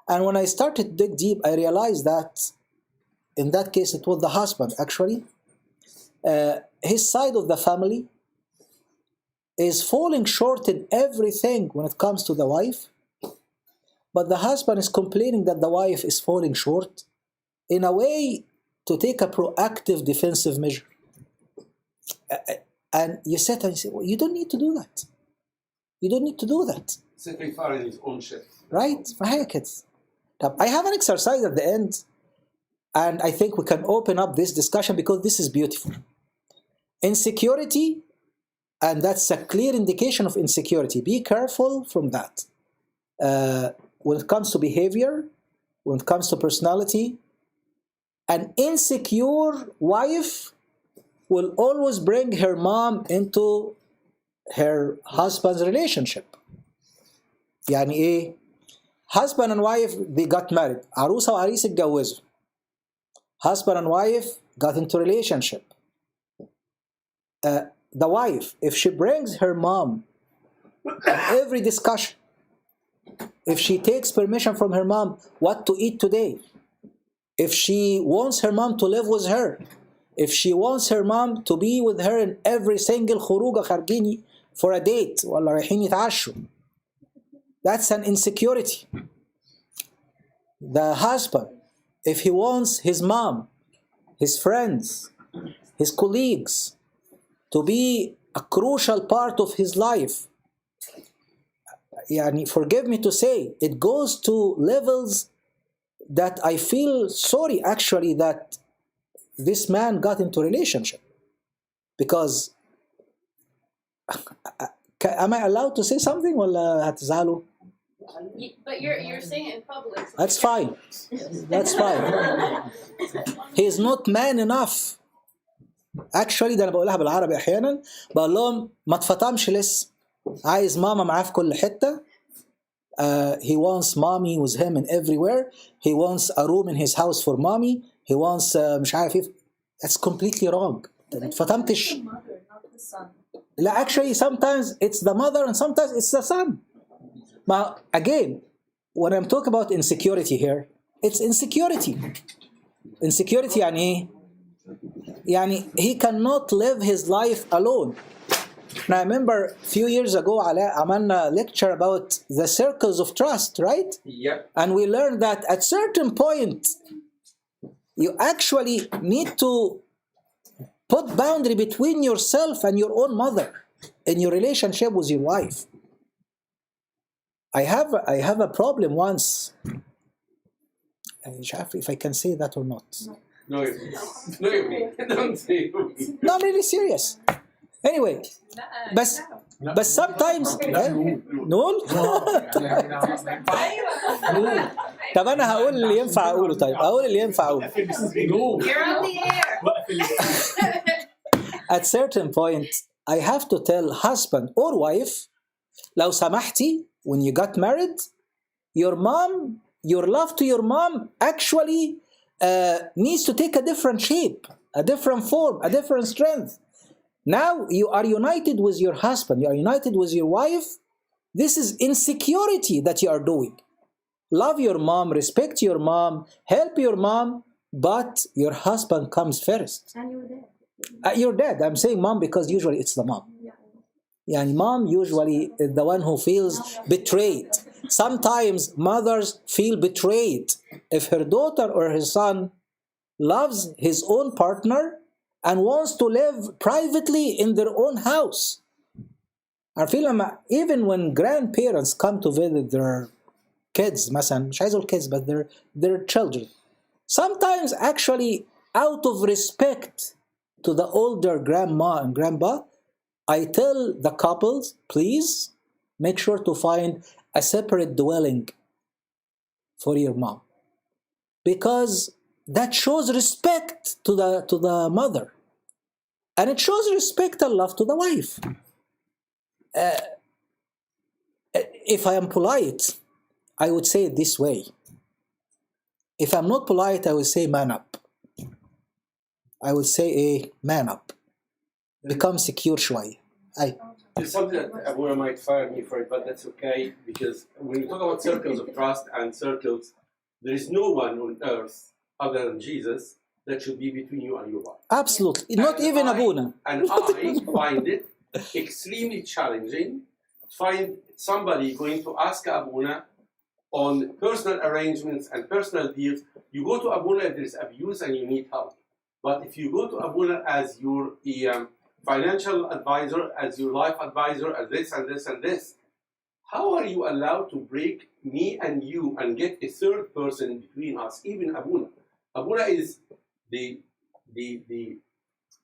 [SPEAKER 1] And when I started to dig deep, I realized that in that case, it was the husband, actually. His side of the family is falling short in everything when it comes to the wife. But the husband is complaining that the wife is falling short in a way to take a proactive defensive measure. And you sit and you say, well, you don't need to do that. You don't need to do that.
[SPEAKER 4] Sitting far in his own shit.
[SPEAKER 1] Right? I have an exercise at the end, and I think we can open up this discussion because this is beautiful. Insecurity, and that's a clear indication of insecurity. Be careful from that. When it comes to behavior, when it comes to personality, an insecure wife will always bring her mom into her husband's relationship. يعني ايه؟ Husband and wife, they got married. عروسة وعريس اتجوزوا. Husband and wife got into relationship. The wife, if she brings her mom at every discussion, if she takes permission from her mom what to eat today, if she wants her mom to live with her, if she wants her mom to be with her in every single خروجة خارجين for a date ولا رايحين يتعشوا, that's an insecurity. The husband, if he wants his mom, his friends, his colleagues to be a crucial part of his life, يعني, forgive me to say, it goes to levels that I feel sorry actually that this man got into a relationship. Because am I allowed to say something ولا هتزعلوا?
[SPEAKER 2] But you're saying it in public. So
[SPEAKER 1] That's fine. That's fine. He is not man enough. Actually ده انا بقولها بالعربي احيانا، بقول لهم ما اتفطمش لسه، عايز ماما معاه في كل حته. He wants mommy with him in everywhere. He wants a room in his house for mommy. He wants مش عارف ايه. That's completely wrong. ما اتفطمتش. لا, actually sometimes it's the mother and sometimes it's the son. But again, when I'm talking about insecurity here, it's insecurity. Insecurity يعني ايه؟ يعني he cannot live his life alone. Now I remember a few years ago عملنا lecture about the circles of trust, right?
[SPEAKER 4] Yep.
[SPEAKER 1] And we learned that at certain point you actually need to put boundary between yourself and your own mother in your relationship with your wife. I have a problem once. مش عارف if I can say that or not.
[SPEAKER 4] No, you don't say it.
[SPEAKER 1] No, I'm really serious. Anyway, but sometimes نقول طب انا هقول اللي ينفع اقوله. طيب اقول اللي ينفع اقوله.
[SPEAKER 2] You're on the air.
[SPEAKER 1] At certain point I have to tell husband or wife لو سمحتي, when you got married, your mom, your love to your mom actually needs to take a different shape, a different form, a different strength. Now you are united with your husband, you are united with your wife. This is insecurity that you are doing. Love your mom, respect your mom, help your mom, but your husband comes first.
[SPEAKER 6] And you're dead.
[SPEAKER 1] You're dead. I'm saying mom because usually it's the mom. Yeah, mom usually is the one who feels betrayed. Sometimes mothers feel betrayed if her daughter or her son loves his own partner and wants to live privately in their own house. I feel even when grandparents come to visit their kids, مثلا مش عايز اقول kids, but their children, sometimes actually out of respect to the older grandma and grandpa, I tell the couples, please make sure to find a separate dwelling for your mom, because that shows respect to the mother, and it shows respect and love to the wife. If I am polite, I would say it this way. If I'm not polite, I would say man up. I would say man up. Become secure شوية.
[SPEAKER 4] There's something that everyone might fire me for it, but that's okay, because when you talk about circles of trust and circles, there is no one on earth other than Jesus that should be between you and your wife.
[SPEAKER 1] Absolutely. Not
[SPEAKER 4] And
[SPEAKER 1] even
[SPEAKER 4] I-
[SPEAKER 1] Abuna.
[SPEAKER 4] And I find it extremely challenging to find somebody going to ask Abuna on personal arrangements and personal deals. You go to Abuna if there's abuse and you need help. But if you go to Abuna as your financial advisor, as your life advisor, as this and this and this, how are you allowed to break me and you and get a third person between us, even Abuna? Abuna is the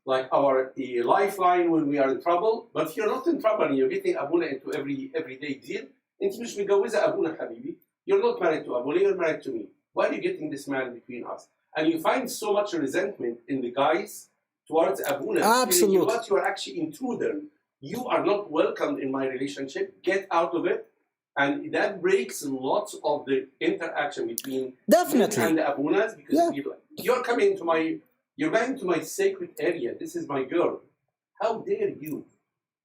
[SPEAKER 4] like our lifeline when we are in trouble. But if you're not in trouble and you're getting Abuna into everyday deal, انت مش متجوزة أبونا حبيبي. You're not married to Abuna, you're married to me. Why are you getting this man between us? And you find so much resentment in the guys towards Abuna.
[SPEAKER 1] Absolutely.
[SPEAKER 4] But you are actually intruder. You are not welcomed in my relationship. Get out of it. And that breaks lots of the interaction between
[SPEAKER 1] Definitely.
[SPEAKER 4] me and the Abunas, because people, you're coming into you're going to my sacred area. This is my girl. How dare you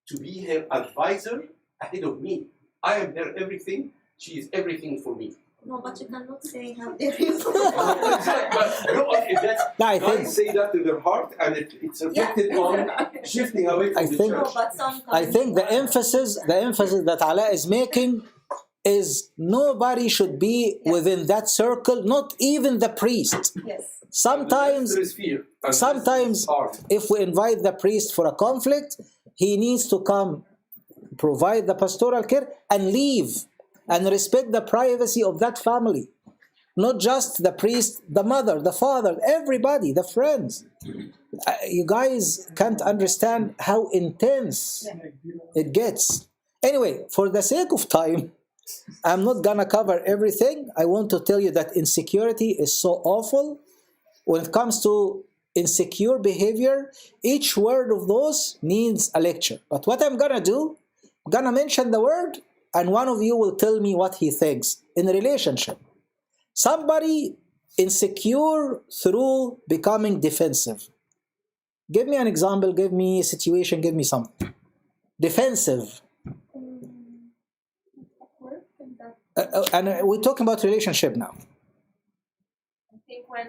[SPEAKER 4] to be her advisor ahead of me? I am her everything. She is everything for me.
[SPEAKER 6] No, but you cannot say how dare you.
[SPEAKER 4] But
[SPEAKER 1] I think-
[SPEAKER 4] guys say that to their heart, and it's reflected on shifting away from
[SPEAKER 1] I
[SPEAKER 4] the
[SPEAKER 1] think-
[SPEAKER 6] No,
[SPEAKER 4] church.
[SPEAKER 6] but sometimes.
[SPEAKER 1] I think the emphasis that Ala is making is nobody should be within that circle, not even the priest.
[SPEAKER 6] Yes.
[SPEAKER 1] Sometimes,
[SPEAKER 4] There is fear. And this
[SPEAKER 1] sometimes
[SPEAKER 4] is hard.
[SPEAKER 1] if we invite the priest for a conflict, he needs to come, provide the pastoral care, and leave, and respect the privacy of that family. Not just the priest, the mother, the father, everybody, the friends. You guys can't understand how intense it gets. Anyway, for the sake of time, I'm not gonna cover everything. I want to tell you that insecurity is so awful. When it comes to insecure behavior, each word of those needs a lecture. But what I'm gonna do, I'm gonna mention the word, and one of you will tell me what he thinks in a relationship. Somebody insecure through becoming defensive. Give me an example, give me a situation, give me something. Defensive. And we're talking about relationship now.
[SPEAKER 2] I think when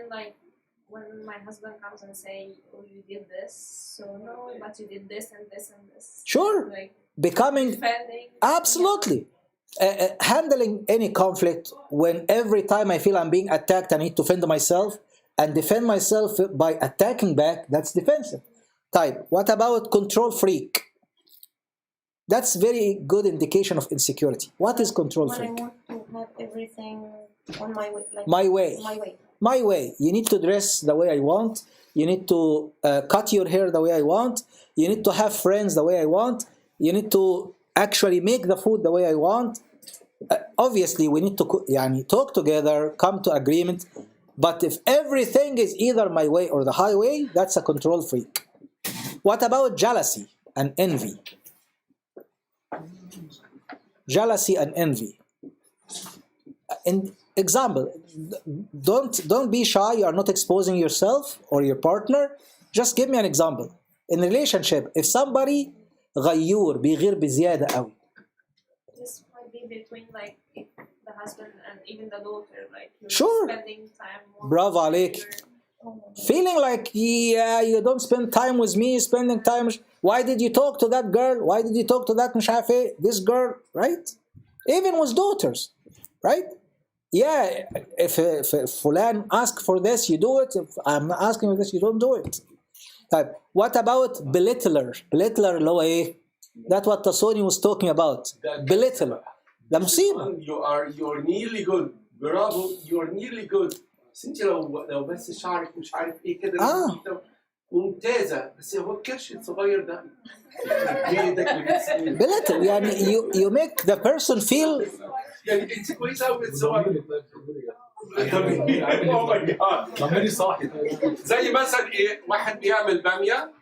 [SPEAKER 2] my husband comes and say, "Oh, you did this," so no, but you did this and this and this.
[SPEAKER 1] Sure.
[SPEAKER 2] Like
[SPEAKER 1] Becoming,
[SPEAKER 2] defending.
[SPEAKER 1] absolutely. Handling any conflict when every time I feel I'm being attacked, I need to defend myself and defend myself by attacking back, that's defensive. Type. What about control freak? That's very good indication of insecurity. What is control
[SPEAKER 6] When I
[SPEAKER 1] freak?
[SPEAKER 6] want to have everything on my way. Like
[SPEAKER 1] My way.
[SPEAKER 6] My way.
[SPEAKER 1] My way. You need to dress the way I want. You need to cut your hair the way I want. You need to have friends the way I want. You need to actually make the food the way I want. Obviously, we need to talk together, come to agreement. But if everything is either my way or the highway, that's a control freak. What about jealousy and envy? jealousy and envy. In example, don't be shy. You are not exposing yourself or your partner. Just give me an example. In a relationship, if somebody غيور بيغير بزيادة قوي.
[SPEAKER 2] This might be between like the husband and even the daughter, like you're
[SPEAKER 1] Sure.
[SPEAKER 2] spending time more.
[SPEAKER 1] Bravo عليك. Feeling like, yeah, you don't spend time with me, spending time. Why did you talk to that girl? Why did you talk to that مش عارف ايه? This girl, right? Even with daughters, right? Yeah, if فلان ask for this, you do it. If I'm asking for this, you don't do it. Type. What about belittler? Belittler اللي هو ايه؟ That's what Tasoni was talking about. Belittler. ده مصيبة.
[SPEAKER 4] You are nearly good. برافو. You are nearly good. بس انت لو بس شعرك مش عارف ايه كده ممتازة بس هو الكرش الصغير ده
[SPEAKER 1] belittle يعني you make the person feel
[SPEAKER 4] يعني انت كويسة قوي بس هو ضميري صاحي زي مثلا ايه واحد بيعمل بامية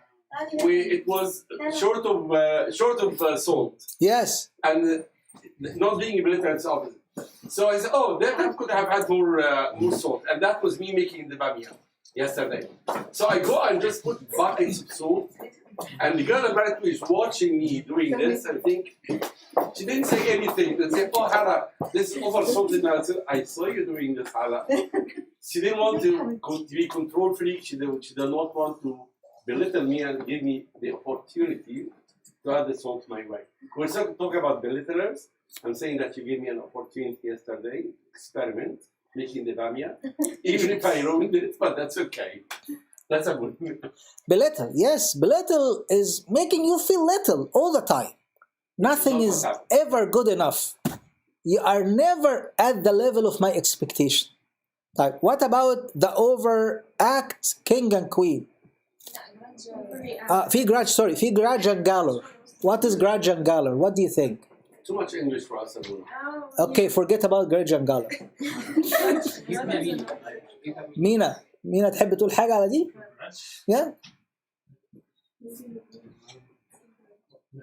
[SPEAKER 4] و it was short of salt.
[SPEAKER 1] Yes.
[SPEAKER 4] And not being belittled is opposite. So I said, oh, that could have had more salt. And that was me making the bamia yesterday. So I go and just put buckets of salt. And the girl apparently is watching me doing this and think, she didn't say anything. They say, oh, Hara, this is over salted. I said, I saw you doing this, Hara. She didn't want to be control freak. She did not want to belittle me and give me the opportunity to add the salt my way. We're talking about belittlers. I'm saying that you gave me an opportunity yesterday, experiment, making the bamia, even if I ruined it, but that's okay. That's a good thing.
[SPEAKER 1] Belittle, yes. Belittle is making you feel little all the time. Nothing is ever good enough. You are never at the level of my expectation. Like, what about the overact king and queen? في grudge and galor. What is grudge and galor? What do you think?
[SPEAKER 4] Too much English for us.
[SPEAKER 1] Okay, forget about grudge and galor. مينا تحب تقول حاجة على دي؟ Yeah.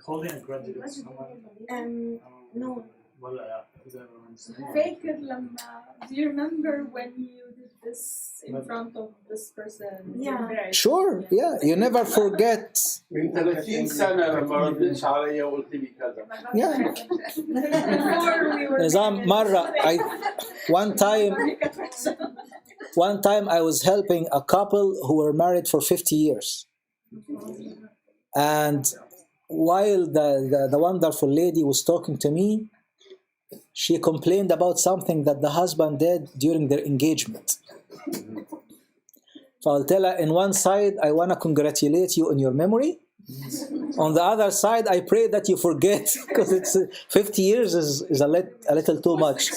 [SPEAKER 5] Holding a grudge.
[SPEAKER 6] No.
[SPEAKER 3] فاكر لما do you remember when you did this in front of this person?
[SPEAKER 6] Yeah.
[SPEAKER 1] Sure, yeah. You never forget.
[SPEAKER 4] من 30 سنة لما ردتش عليا وقلت لي كذا.
[SPEAKER 1] Yeah.
[SPEAKER 3] Before we were
[SPEAKER 1] نظام مرة one time I was helping a couple who were married for 50 years. And while the wonderful lady was talking to me, she complained about something that the husband did during their engagement. فقلت لها, in one side, I want to congratulate you on your memory. On the other side, I pray that you forget, because it's 50 years is a little too much.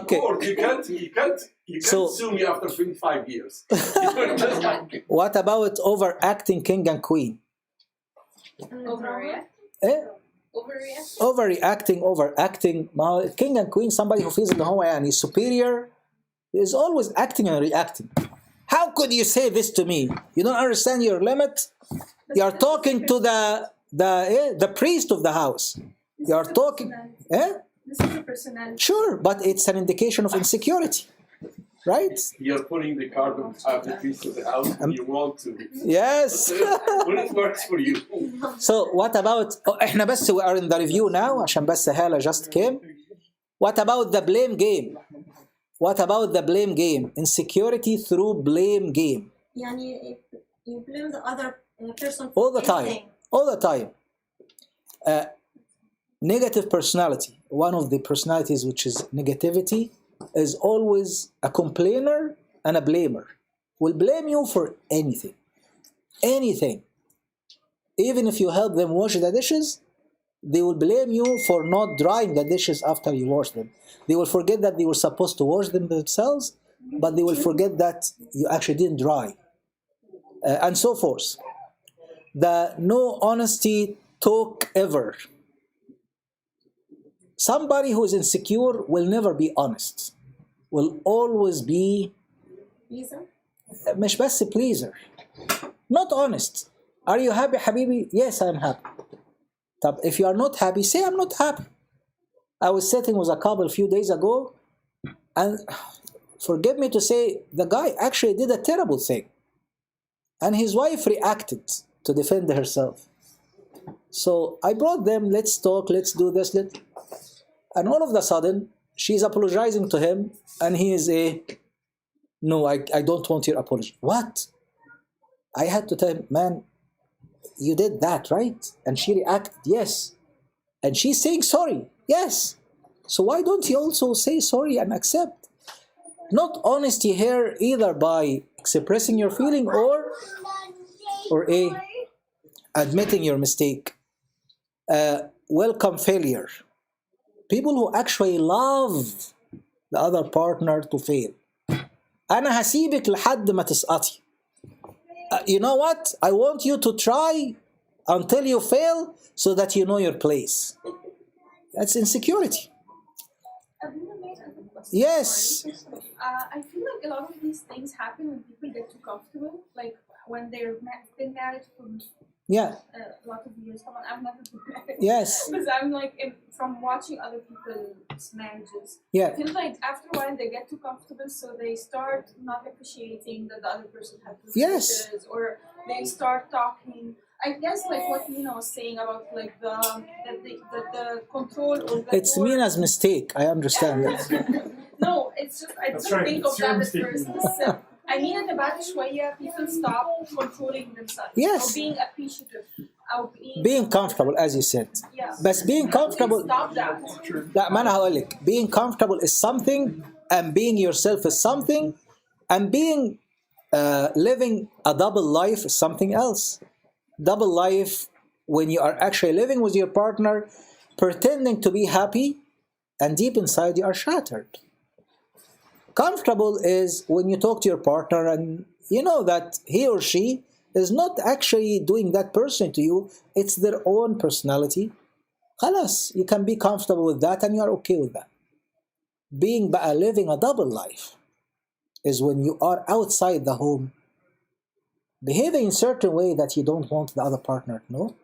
[SPEAKER 1] Okay.
[SPEAKER 4] You can't sue me after 25 years.
[SPEAKER 1] What about overacting king and queen?
[SPEAKER 2] Overreact.
[SPEAKER 1] Eh?
[SPEAKER 2] Overreact.
[SPEAKER 1] Overacting. King and queen, somebody who feels إنه هو يعني superior, is always acting and reacting. How could you say this to me? You don't understand your limit. You are talking to the priest of the house. You are talking.
[SPEAKER 3] This is a personality.
[SPEAKER 1] Sure, but it's an indication of insecurity, right?
[SPEAKER 4] You're putting the card of the priest of the house when you want to.
[SPEAKER 1] Yes.
[SPEAKER 4] When it works for you.
[SPEAKER 1] So what about? إحنا بس we are in the review now عشان بس هالة just came. What about the blame game? What about the blame game? Insecurity through blame game.
[SPEAKER 6] يعني you blame the other person for
[SPEAKER 1] All the time.
[SPEAKER 6] anything.
[SPEAKER 1] All the time. Negative personality. One of the personalities which is negativity is always a complainer and a blamer. Will blame you for anything. Anything. Even if you help them wash the dishes, they will blame you for not drying the dishes after you wash them. They will forget that they were supposed to wash them themselves, but they will forget that you actually didn't dry. And so forth. The no honesty talk ever. Somebody who is insecure will never be honest. Will always be
[SPEAKER 6] Pleaser?
[SPEAKER 1] مش بس pleaser. Not honest. Are you happy, حبيبي? Yes, I'm happy. If you are not happy, say I'm not happy. I was sitting with a couple a few days ago, and forgive me to say, the guy actually did a terrible thing. And his wife reacted to defend herself. So I brought them, let's talk, let's do this. And all of a sudden, she's apologizing to him, and he is no, I don't want your apology. What? I had to tell him, man, you did that, right? And she reacted, yes. And she's saying sorry, yes. So why don't you also say sorry and accept? Not honesty here either by expressing your feeling or admitting your mistake. Welcome failure. People who actually love the other partner to fail. أنا هسيبك لحد ما تسقطي. You know what? I want you to try until you fail so that you know your place. That's insecurity. Yes.
[SPEAKER 3] I feel like a lot of these things happen when people get too comfortable, like when they're been married for a lot of years. Come on, I've never been married.
[SPEAKER 1] Yes.
[SPEAKER 3] Because I'm like, from watching other people's marriages,
[SPEAKER 1] Yeah.
[SPEAKER 3] I feel like after a while they get too comfortable, so they start not appreciating that the other person had differences, or they start talking. I guess like what Mina was saying about like the control or the
[SPEAKER 1] It's Mina's mistake. I understand that.
[SPEAKER 3] No, it's just I didn't think of that at first. So, I mean, at the بعد شوية people stop controlling themselves.
[SPEAKER 1] Yes.
[SPEAKER 3] Or being appreciative. Or
[SPEAKER 1] Being comfortable, as you said.
[SPEAKER 3] Yeah.
[SPEAKER 1] But being comfortable.
[SPEAKER 3] Stop that.
[SPEAKER 1] لا ما أنا هقول لك. Being comfortable is something, and being yourself is something, and being living a double life is something else. Double life, when you are actually living with your partner, pretending to be happy, and deep inside you are shattered. Comfortable is when you talk to your partner and you know that he or she is not actually doing that person to you, it's their own personality. خلاص, you can be comfortable with that and you are okay with that. Being living a double life is when you are outside the home, behaving in a certain way that you don't want the other partner to know,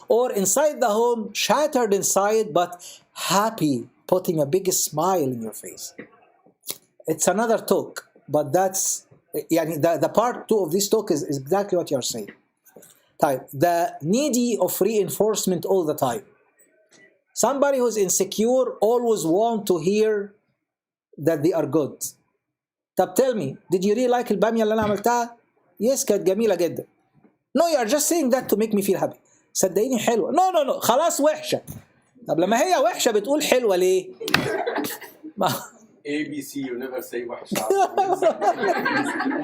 [SPEAKER 1] or inside the home, shattered inside but happy, putting a big smile in your face. It's another talk, but that's the part 2 of this talk is exactly what you're saying. The needy of reinforcement all the time. Somebody who's insecure always want to hear that they are good. طب tell me, did you really like البامية اللي أنا عملتها؟ Yes, كانت جميلة جدا. No, you are just saying that to make me feel happy. صدقيني حلوة. No, خلاص وحشة. طب لما هي وحشة بتقول حلوة ليه؟
[SPEAKER 4] ABC, you never say وحشة.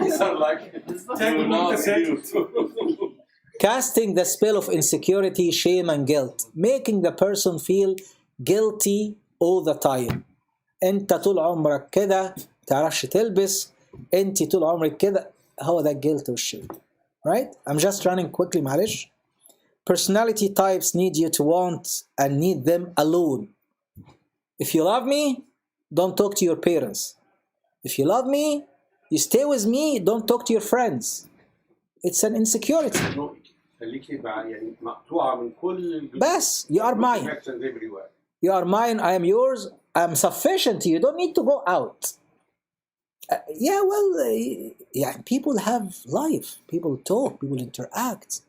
[SPEAKER 4] These are like
[SPEAKER 1] casting the spell of insecurity, shame, and guilt, making the person feel guilty all the time. أنت طول عمرك كده تعرفش تلبس، أنت طول عمرك كده. هو ده guilt والshame. Right? I'm just running quickly, معلش. Personality types need you to want and need them alone. If you love me, don't talk to your parents. If you love me, you stay with me, don't talk to your friends. It's an insecurity. بس you are mine. You are mine, I am yours, I am sufficient to you. You don't need to go out. People have life. People talk, people interact.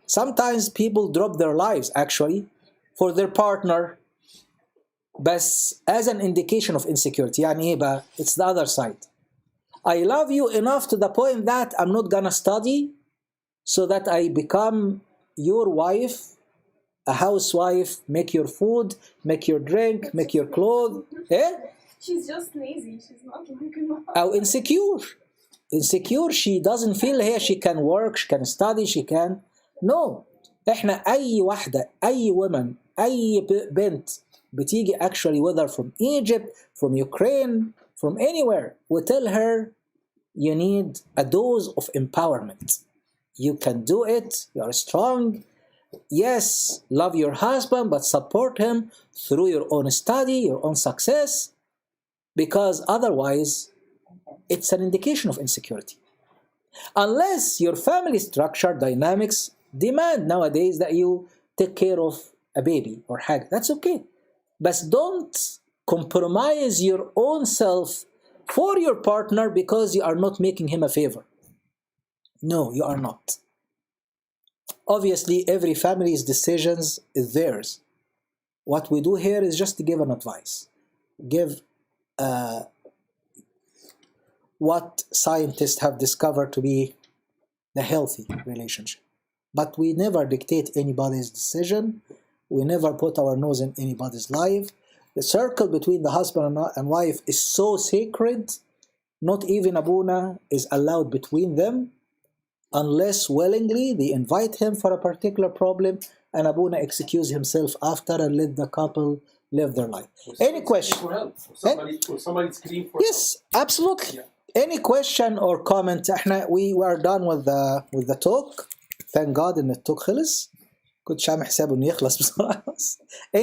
[SPEAKER 1] Sometimes people drop their lives actually for their partner, but as an indication of insecurity. يعني إيه بقى? It's the other side. I love you enough to the point that I'm not gonna study so that I become your wife, a housewife, make your food, make your drink, make your clothes.
[SPEAKER 3] She's just lazy. She's not looking up.
[SPEAKER 1] أو insecure. Insecure, she doesn't feel here she can work, she can study, she can. No. إحنا أي واحدة, أي woman, أي بنت بتيجي actually, whether from Egypt, from Ukraine, from anywhere, we tell her you need a dose of empowerment. You can do it, you are strong. Yes, love your husband, but support him through your own study, your own success, because otherwise it's an indication of insecurity. Unless your family structure, dynamics, demand nowadays that you take care of a baby or حاجة. That's okay. But don't compromise your own self for your partner because you are not making him a favor. No, you are not. Obviously, every family's decisions is theirs. What we do here is just to give an advice. Give what scientists have discovered to be the healthy relationship. But we never dictate anybody's decision. We never put our nose in anybody's life. The circle between the husband and wife is so sacred, not even Abuna is allowed between them unless willingly they invite him for a particular problem and Abuna excuse himself after and let the couple live their life. Any question?
[SPEAKER 4] For help. Or somebody scream for
[SPEAKER 1] Yes, absolutely. Yeah. Any question or comment? We are done with the talk. Thank God إن التوك خلص. كنت عامل حسابه إنه يخلص بسرعة.